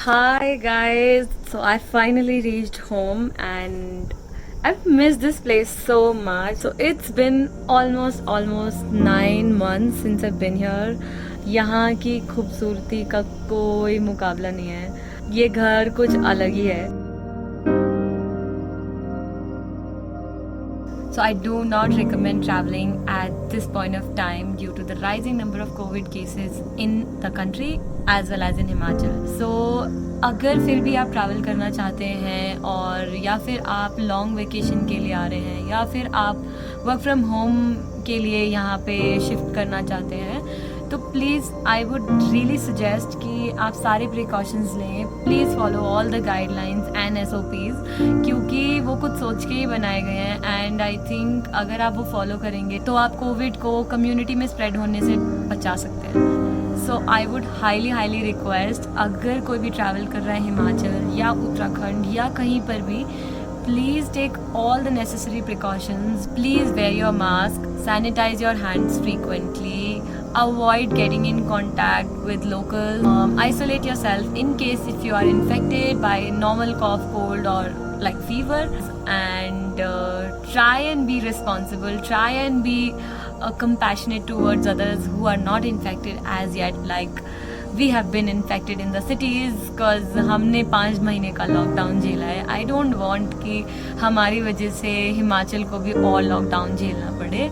Hi guys, so I finally reached home and I've missed this place so much. So it's been almost 9 months since I've been here. यहाँ की खूबसूरती का कोई मुकाबला नहीं है. ये घर कुछ अलग ही है. So I do not recommend traveling at this point of time due to the rising number of COVID cases in the country as well as in Himachal. So अगर फिर भी आप ट्रैवल करना चाहते हैं और या फिर आप लॉन्ग वेकेशन के लिए आ रहे हैं या फिर आप वर्क फ्रॉम होम के लिए यहाँ पे शिफ्ट करना चाहते हैं तो please I would really suggest कि आप सारे प्रिकॉशंस लें. Please follow all the guidelines and SOPs क्योंकि वो कुछ सोच के ही बनाए गए हैं एंड आई थिंक अगर आप वो फॉलो करेंगे तो आप कोविड को कम्युनिटी में स्प्रेड होने से बचा सकते हैं. सो आई वुड हाईली रिक्वेस्ट अगर कोई भी ट्रैवल कर रहा है हिमाचल या उत्तराखंड या कहीं पर भी, please take all the necessary precautions. Please wear your mask, sanitize your hands frequently, avoid getting in contact with locals, isolate yourself in case if you are infected by normal cough, cold or like fever, and try and be responsible, try and be compassionate towards others who are not infected as yet, like we have been infected in the cities because हमने 5 महीने का lockdown झेला है. I don't want कि हमारी वजह से हिमाचल को भी और लॉकडाउन झेलना पड़े.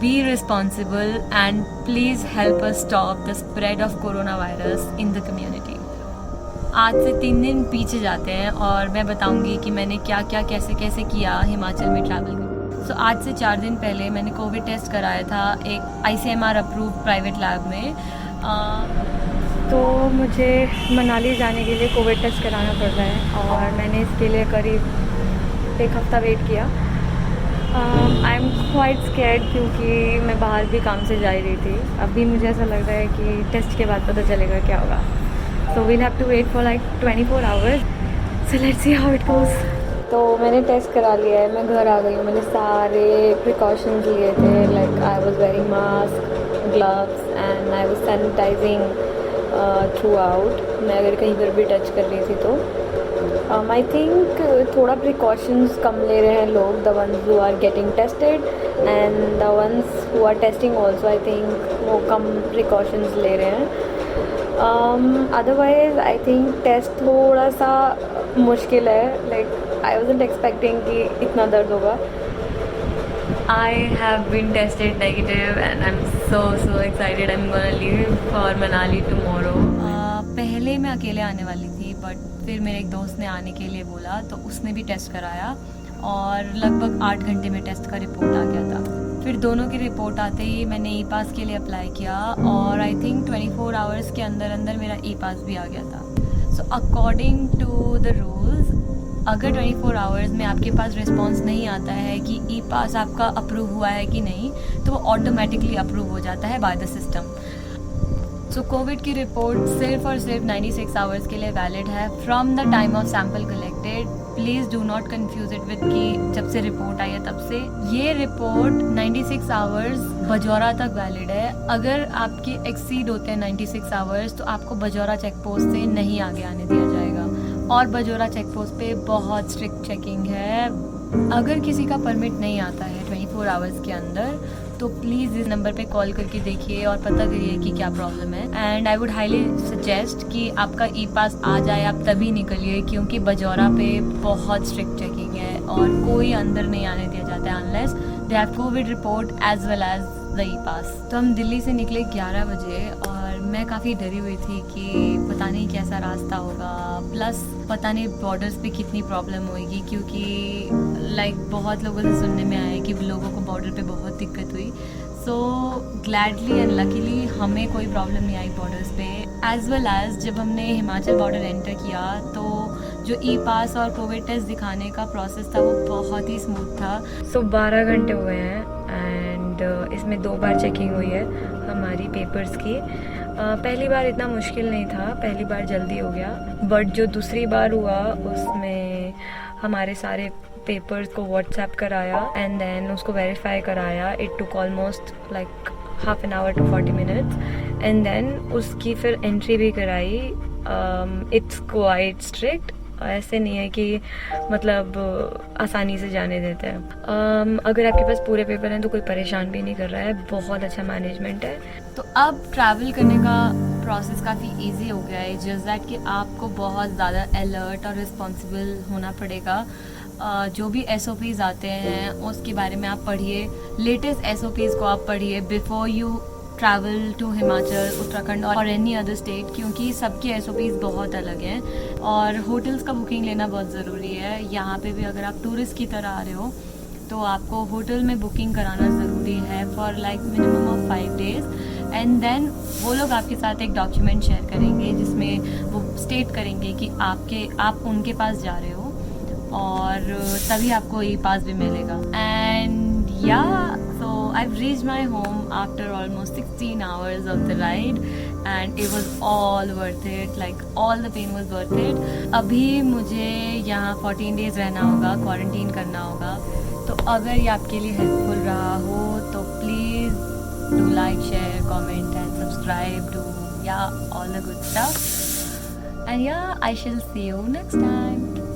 Be responsible and please help us stop the spread of corona virus in the community. आज से 3 दिन पीछे जाते हैं और मैं बताऊंगी कि मैंने क्या क्या कैसे कैसे किया हिमाचल में ट्रैवल कर. सो आज से 4 दिन पहले मैंने कोविड टेस्ट कराया था एक ICMR अप्रूव प्राइवेट लैब में. तो मुझे मनाली जाने के लिए कोविड टेस्ट कराना पड़ रहा है और मैंने इसके लिए करीब 1 हफ़्ता वेट किया. आई एम क्वाइट स्कैर्ड क्योंकि मैं बाहर भी काम से जा ही रही थी. अभी मुझे ऐसा लग रहा है कि टेस्ट के बाद पता चलेगा क्या होगा. So we'll have to wait for like 24 hours. So let's see how it goes. तो मैंने टेस्ट करा लिया है, मैं घर आ गई हूँ. मैंने सारे प्रिकॉशंस लिए थे, like I was wearing mask, gloves and I was sanitising throughout. मैं अगर कहीं पर भी टच कर रही थी तो आई थिंक थोड़ा प्रिकॉशंस कम ले रहे हैं लोग, the ones who are getting tested and the ones who are testing also. I think वो कम प्रिकॉशंस ले रहे हैं. अदरवाइज आई थिंक टेस्ट थोड़ा सा मुश्किल है. लाइक आई वॉजंट एक्सपेक्टिंग कि इतना दर्द होगा. I have been tested negative and I'm so excited. I'm gonna leave for Manali tomorrow. पहले मैं अकेले आने वाली थी बट फिर मेरे एक दोस्त ने आने के लिए बोला तो उसने भी टेस्ट कराया और लगभग 8 घंटे में टेस्ट का रिपोर्ट आ गया था. फिर दोनों की रिपोर्ट आते ही मैंने E-पास के लिए अप्लाई किया और आई थिंक 24 आवर्स के अंदर मेरा E-पास भी आ गया था. So according to the rules अगर 24 आवर्स में आपके पास रिस्पांस नहीं आता है कि E-पास आपका अप्रूव हुआ है कि नहीं तो वो ऑटोमेटिकली अप्रूव हो जाता है by the system. So Covid की रिपोर्ट सिर्फ और सिर्फ 96 आवर्स के लिए वैलिड है from the time of sample collected. Please do not confuse it with कि जब से रिपोर्ट आई है तब से. ये रिपोर्ट 96 आवर्स बजौरा तक वैलिड है. अगर आपके एक्सीड होते हैं 96 आवर्स तो आपको बजौरा चेक पोस्ट से नहीं आगे आने दिया जाएगा और बजौरा चेक पोस्ट पे बहुत स्ट्रिक्ट चेकिंग है. अगर किसी का परमिट नहीं आता है 24 आवर्स के अंदर तो प्लीज़ इस नंबर पे कॉल करके देखिए और पता करिए कि क्या प्रॉब्लम है. And I would highly suggest कि आपका E-पास आ जाए आप तभी निकलिए क्योंकि बजौरा पे बहुत स्ट्रिक्ट चेकिंग है और कोई अंदर नहीं आने दिया जाता है unless they have covid report as well as the E pass. तो हम दिल्ली से निकले 11 बजे और मैं काफ़ी डरी हुई थी कि पता नहीं कैसा रास्ता होगा, प्लस पता नहीं बॉर्डर्स पे कितनी प्रॉब्लम होगी क्योंकि लाइक बहुत लोगों से सुनने में आया कि लोगों को बॉर्डर पे बहुत दिक्कत हुई. सो ग्लैडली एंड लकीली हमें कोई प्रॉब्लम नहीं आई बॉर्डर्स पे. एज वेल एज जब हमने हिमाचल बॉर्डर एंटर किया तो जो E-पास और कोविड टेस्ट दिखाने का प्रोसेस था वो बहुत ही स्मूथ था. सो 12 घंटे हुए हैं एंड इसमें 2 बार चेकिंग हुई है हमारी पेपर्स की. पहली बार इतना मुश्किल नहीं था, पहली बार जल्दी हो गया बट जो दूसरी बार हुआ उसमें हमारे सारे पेपर्स को व्हाट्सएप कराया एंड देन उसको वेरीफाई कराया. It took almost like half an hour to 40 minutes and then उसकी फिर एंट्री भी कराई इट्स क्वाइट स्ट्रिक्ट, ऐसे नहीं है कि मतलब आसानी से जाने देते हैं। अगर आपके पास पूरे पेपर हैं तो कोई परेशान भी नहीं कर रहा है, बहुत अच्छा मैनेजमेंट है। तो अब ट्रैवल करने का प्रोसेस काफ़ी इजी हो गया है, जस्ट दैट कि आपको बहुत ज़्यादा अलर्ट और रिस्पॉन्सिबल होना पड़ेगा। जो भी SOPs आते हैं उसके बारे में आप पढ़िए, लेटेस्ट SOPs को आप पढ़िए before you travel to Himachal, Uttarakhand और एनी अदर स्टेट, क्योंकि सबके SOPs बहुत अलग हैं। और होटल्स का बुकिंग लेना बहुत ज़रूरी है। यहाँ पे भी अगर आप टूरिस्ट की तरह आ रहे हो तो आपको होटल में बुकिंग कराना ज़रूरी है for like minimum of 5 days। And then वो लोग आपके साथ एक डॉक्यूमेंट शेयर करेंगे जिसमें वो स्टेट करेंगे कि आप उनके पास जा रहे हो, और तभी आपको ई पास भी मिलेगा। एंड या so I've reached my home after almost 16 hours of the ride and it was all worth it, like all the pain was worth it। अभी मुझे यहाँ 14 days रहना होगा, क्वारंटीन करना होगा। तो अगर ये आपके लिए हेल्पफुल रहा हो तो please do like, share, comment and subscribe to all the good stuff। And yeah, I shall see you next time।